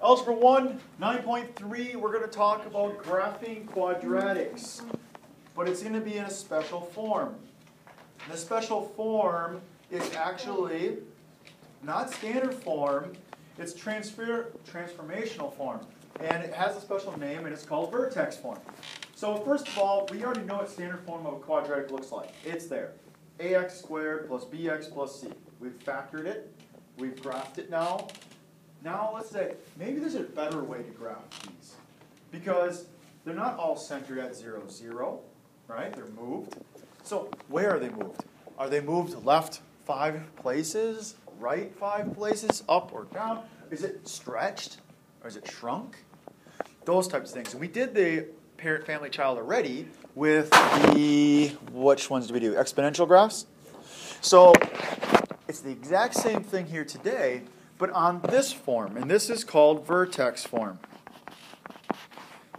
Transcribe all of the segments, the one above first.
Algebra 1, 9.3, we're going to talk about graphing quadratics. But it's going to be in a special form. The special form is actually not standard form, it's transformational form. And it has a special name, and it's called vertex form. So first of all, we already know what standard form of a quadratic looks like. It's there. ax squared plus bx plus c. We've factored it. We've graphed it now. Now let's say, maybe there's a better way to graph these. Because they're not all centered at 0, 0, right? They're moved. So where are they moved? Are they moved left 5 places, right 5 places, up or down? Is it stretched or is it shrunk? Those types of things. And we did the parent, family, child already with the, which ones do we do? Exponential graphs? So it's the exact same thing here today, but on this form, and this is called vertex form.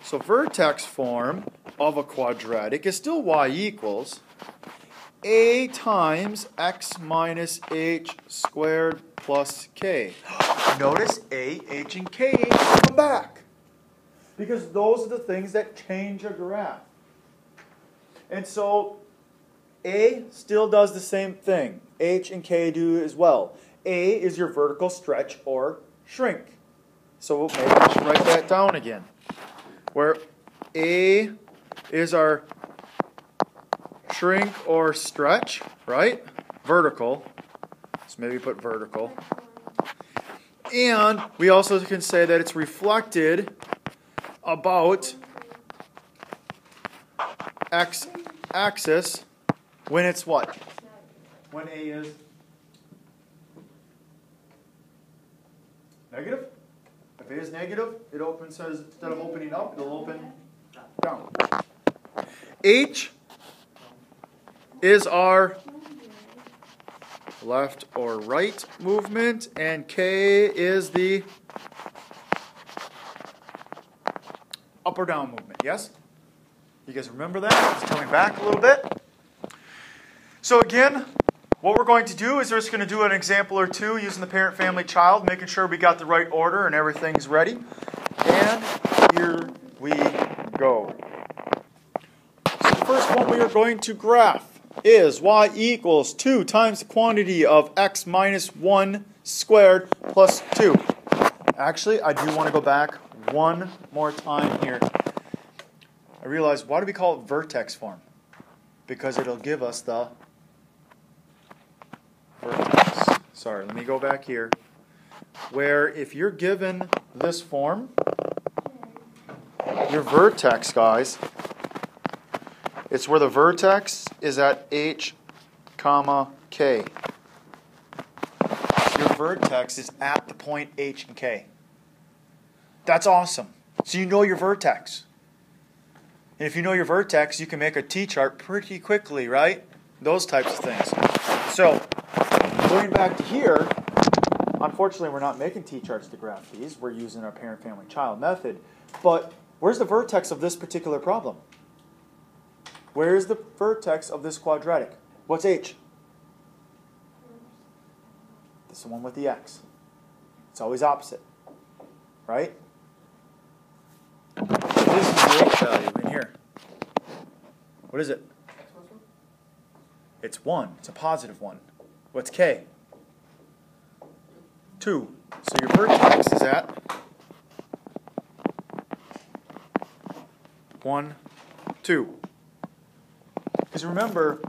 So vertex form of a quadratic is still y equals a times x minus h squared plus k. Notice a, h, and k come back. Because those are the things that change a graph. And so a still does the same thing. H and k do as well. A is your vertical stretch or shrink. So maybe we should write that down again. Where A is our shrink or stretch, right? Vertical. So maybe put vertical. And we also can say that it's reflected about x-axis when it's what? When A is negative. If A is negative, it says instead of opening up, it'll open down. H is our left or right movement, and K is the up or down movement. Yes? You guys remember that? It's coming back a little bit. So again, what we're going to do is we're just going to do an example or two using the parent, family, child, making sure we got the right order and everything's ready. And here we go. So the first one we are going to graph is y equals 2 times the quantity of x minus 1 squared plus 2. Actually, I do want to go back one more time here. I realized, why do we call it vertex form? Because it'll give us the vertex. Sorry, let me go back here. Where if you're given this form, your vertex, guys, it's where the vertex is at h, comma, k. Your vertex is at the point h and k. That's awesome. So you know your vertex. And if you know your vertex, you can make a t-chart pretty quickly, right? Those types of things. So, going back to here, unfortunately we're not making t-charts to graph these. We're using our parent, family, child method. But where's the vertex of this particular problem? Where is the vertex of this quadratic? What's h? This is the one with the x. It's always opposite, right? This is the h value in here. What is it? It's 1. It's a positive 1. What's k? 2. So your vertex is at 1, 2. Because remember,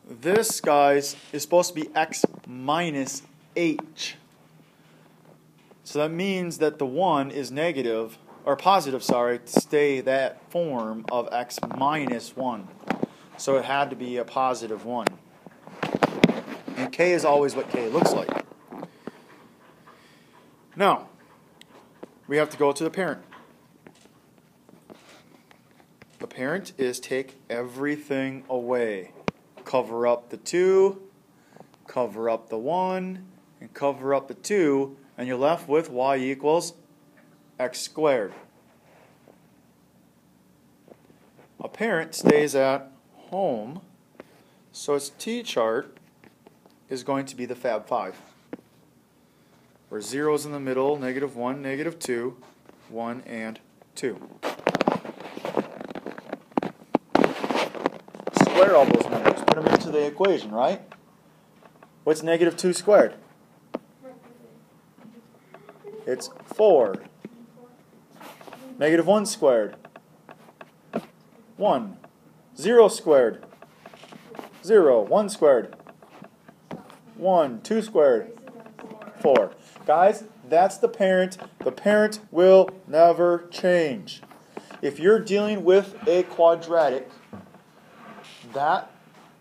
this, guys, is supposed to be x minus h. So that means that the 1 is negative, or positive, sorry, to stay that form of x minus 1. So it had to be a positive 1. And k is always what k looks like. Now, we have to go to the parent. The parent is take everything away. Cover up the 2, cover up the 1, and cover up the 2, and you're left with y equals x squared. A parent stays at home, so its t-chart is going to be the Fab 5. or 0's in the middle, -1, -2, 1, and 2. Square all those numbers. Put them into the equation, right? What's -2 squared? It's 4. -1 squared? 1. 0 squared? 0. 1 squared? 1. 2 squared? 4. Guys, that's the parent. The parent will never change. If you're dealing with a quadratic, that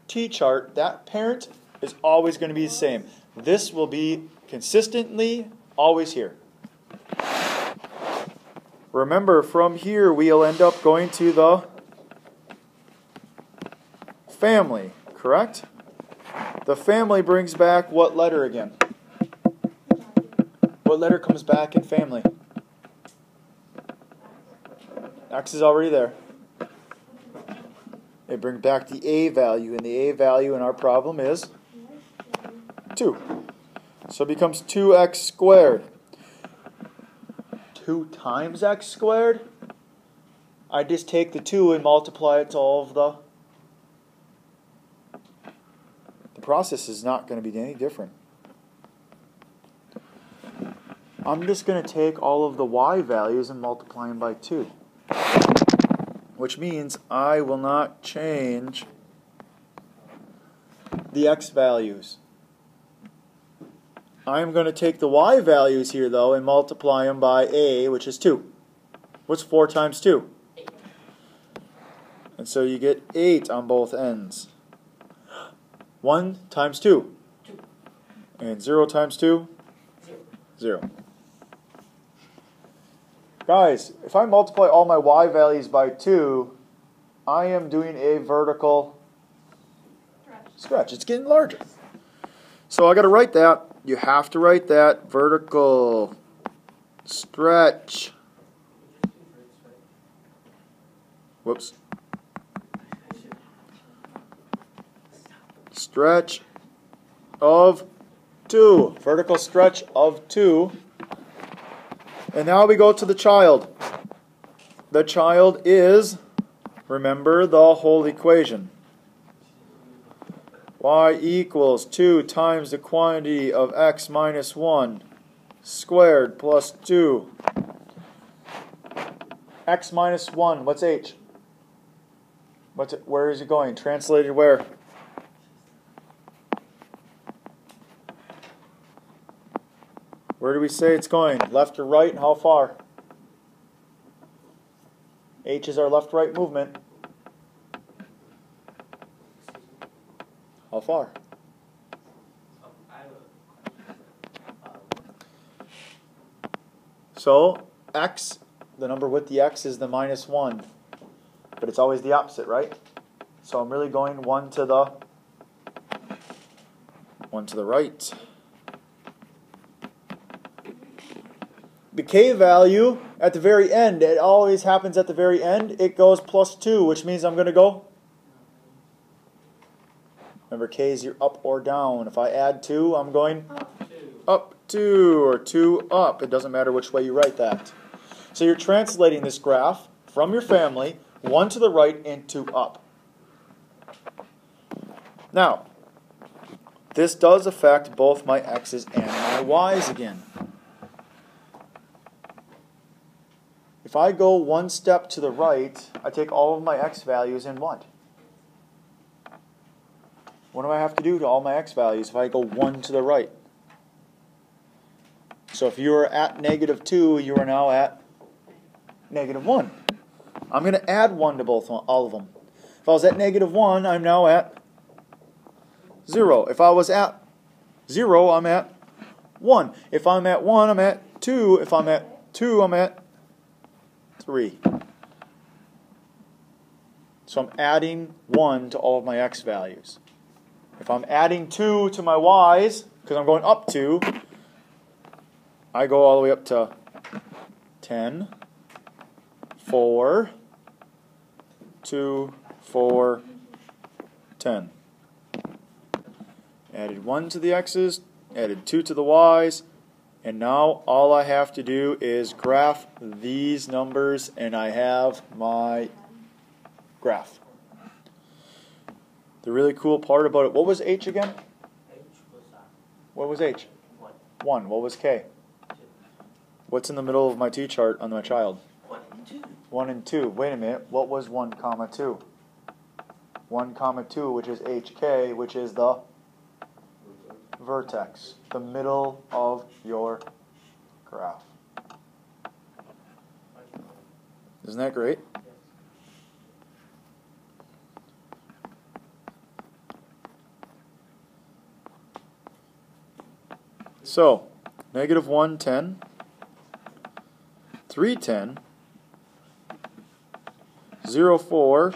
t-chart, that parent is always going to be the same. This will be consistently always here. Remember, from here we'll end up going to the family, correct? The family brings back what letter again? What letter comes back in family? X is already there. They bring back the a value, and the a value in our problem is 2. So it becomes 2x squared. 2 times x squared? I just take the 2 and multiply it to all of the process is not going to be any different. I'm just going to take all of the y values and multiply them by 2. Which means I will not change the x values. I'm going to take the y values here, though, and multiply them by a, which is 2. What's 4 times 2? 8. And so you get 8 on both ends. 1 times 2. 2. And 0 times 2? 0. 0. Guys, if I multiply all my y values by 2, I am doing a vertical stretch. It's getting larger. So I got to write that. You have to write that. Vertical stretch. Whoops. Stretch of 2. Vertical stretch of 2. And now we go to the child. The child is, remember, the whole equation. Y equals 2 times the quantity of x minus 1 squared plus 2. X minus 1, what's h? Where is it going? Translated where? Where do we say it's going? Left or right, and how far? H is our left-right movement. How far? So, x, the number with the x is the minus 1. But it's always the opposite, right? So I'm really going 1 to the right. The k value at the very end, it always happens at the very end, it goes plus 2, which means I'm going to go. Remember, k is your up or down. If I add 2, I'm going up 2 or 2 up. It doesn't matter which way you write that. So you're translating this graph from your family, 1 to the right and 2 up. Now, this does affect both my x's and my y's again. If I go 1 step to the right, I take all of my x values and what? What do I have to do to all my x values if I go 1 to the right? So if you are at -2, you are now at -1. I'm going to add 1 to all of them. If I was at -1, I'm now at 0. If I was at 0, I'm at 1. If I'm at 1, I'm at 2. If I'm at 2, I'm at 3. So I'm adding 1 to all of my x values. If I'm adding 2 to my y's, because I'm going up 2, I go all the way up to 10, 4, 2, 4, 10. Added 1 to the x's, added 2 to the y's, And now all I have to do is graph these numbers and I have my graph. The really cool part about it, what was H again? What was H? 1. What was K? What's in the middle of my t-chart on my child? 1 and 2. 1 and 2. Wait a minute. What was 1, 2? 1, 2, which is HK, which is the vertex, the middle of your graph. Isn't that great? So, -1, 10, 3, 10, 0, 4,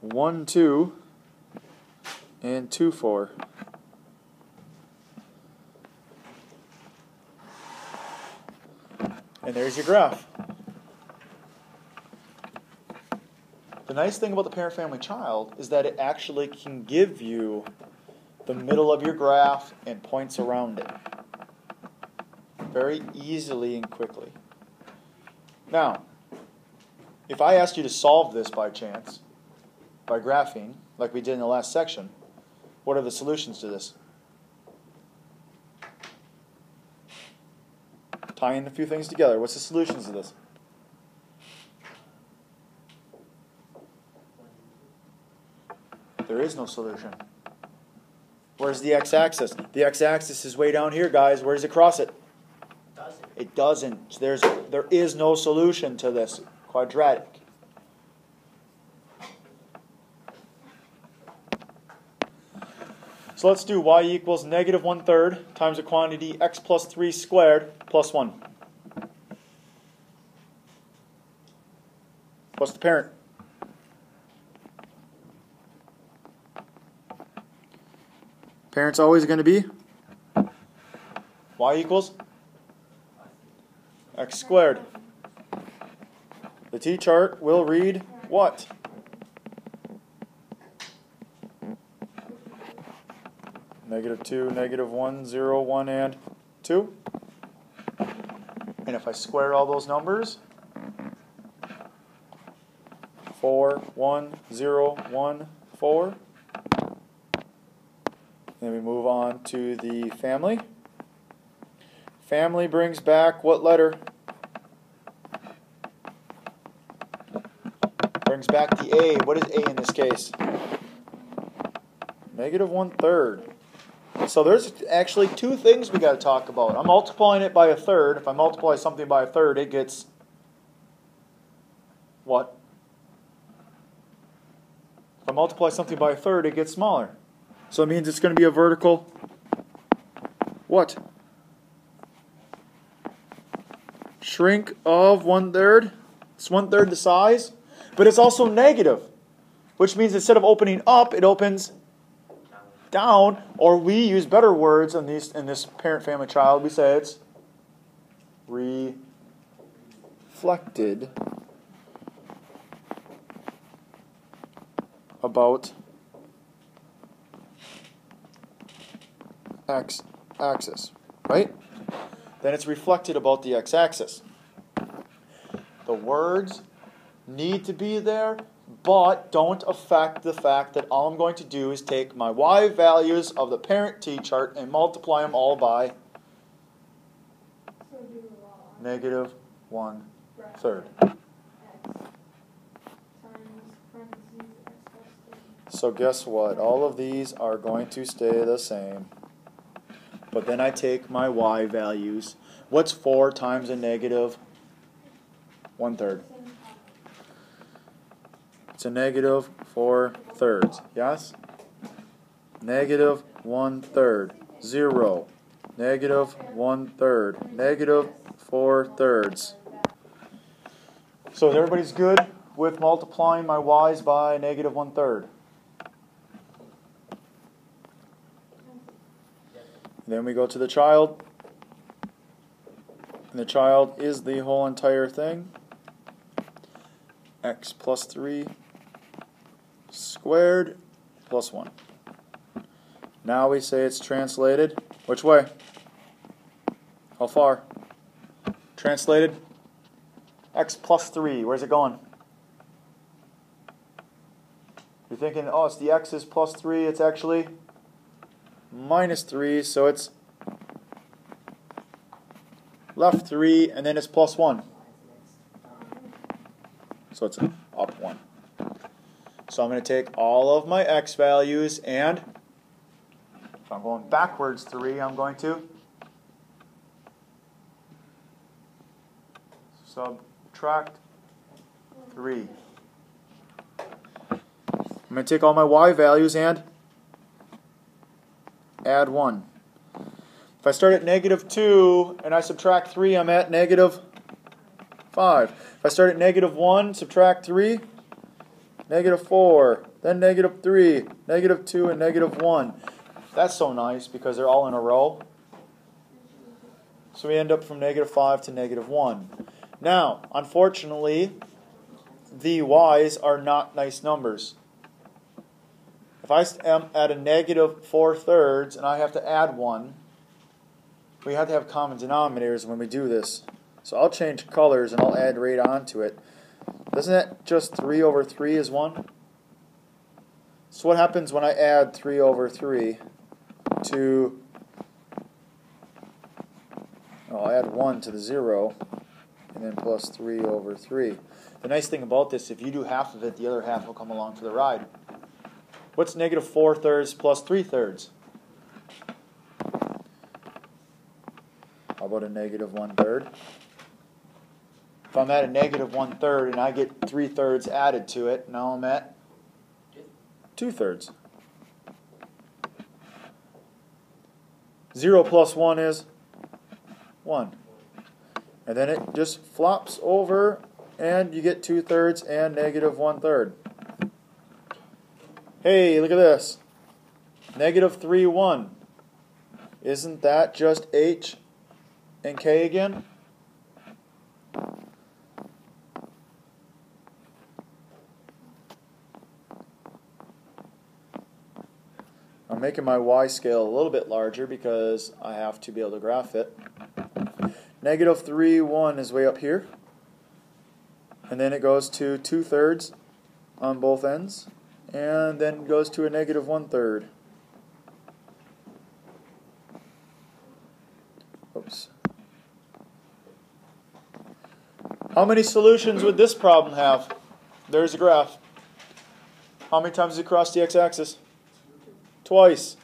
1, 2, and 2, 4. And there's your graph. The nice thing about the parent-family-child is that it actually can give you the middle of your graph and points around it very easily and quickly. Now, if I asked you to solve this by chance, by graphing, like we did in the last section, what are the solutions to this? Tying a few things together, what's the solutions to this? There is no solution. Where's the x-axis? The x-axis is way down here, guys. Where does it cross it? It doesn't. There is no solution to this quadratic. So let's do y equals -1/3 times a quantity x plus 3 squared plus 1. What's the parent? Parent's always going to be y equals x squared. The t-chart will read what? -2, -1, 0, 1, and 2. And if I square all those numbers, 4, 1, 0, 1, 4. Then we move on to the family. Family brings back what letter? Brings back the A. What is A in this case? -1/3. So there's actually two things we got to talk about. I'm multiplying it by 1/3. If I multiply something by 1/3, it gets what? If I multiply something by 1/3, it gets smaller. So it means it's going to be a vertical what? Shrink of 1/3. It's 1/3 the size. But it's also negative, which means instead of opening up, it opens down, or we use better words in this parent-family-child. We say it's reflected about x-axis, right? Then it's reflected about the x-axis. The words need to be there, but don't affect the fact that all I'm going to do is take my y values of the parent t-chart and multiply them all by -1/3. So guess what? All of these are going to stay the same. But then I take my y values. What's 4 times a -1/3? It's a -4/3. Yes? -1/3. 0. -1/3. -4/3. So everybody's good with multiplying my y's by -1/3? Then we go to the child. And the child is the whole entire thing. X plus 3 squared plus 1. Now we say it's translated. Which way? How far? Translated. X plus 3. Where's it going? You're thinking, oh, it's the x is plus 3. It's actually minus 3. So it's left 3, and then it's plus 1. So it's up 1. So I'm going to take all of my x values, and if I'm going backwards 3, I'm going to subtract 3. I'm going to take all my y values and add 1. If I start at negative 2 and I subtract 3, I'm at negative 5. If I start at negative 1, subtract 3, negative 4, then negative 3, negative 2, and negative 1. That's so nice because they're all in a row. So we end up from negative 5 to negative 1. Now, unfortunately, the y's are not nice numbers. If I am at a negative 4/3 and I have to add 1, we have to have common denominators when we do this. So I'll change colors and I'll add right onto it. Doesn't that just 3 over 3 is 1? So what happens when I add 3 over 3 to, I'll add 1 to the 0, and then plus 3 over 3. The nice thing about this, if you do half of it, the other half will come along for the ride. What's negative 4/3 plus 3/3? How about a negative 1/3? If I'm at a negative 1/3 and I get 3/3 added to it, now I'm at 2/3. 0 plus 1 is 1. And then it just flops over and you get 2/3 and negative 1/3. Hey, look at this. Negative 3, 1. Isn't that just h and k again? I'm making my y scale a little bit larger because I have to be able to graph it. Negative 3, 1 is way up here. And then it goes to 2/3 on both ends. And then goes to a negative 1/3. Oops. How many solutions would this problem have? There's a graph. How many times does it cross the x-axis? Twice.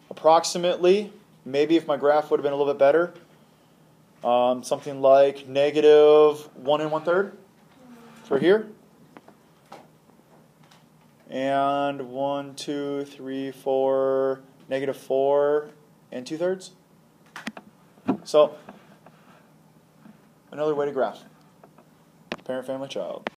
Approximately, maybe if my graph would have been a little bit better, something like negative 1 1/3 for here. And 1, 2, 3, 4, negative 4 and 2/3. So, another way to graph. Parent, family, child.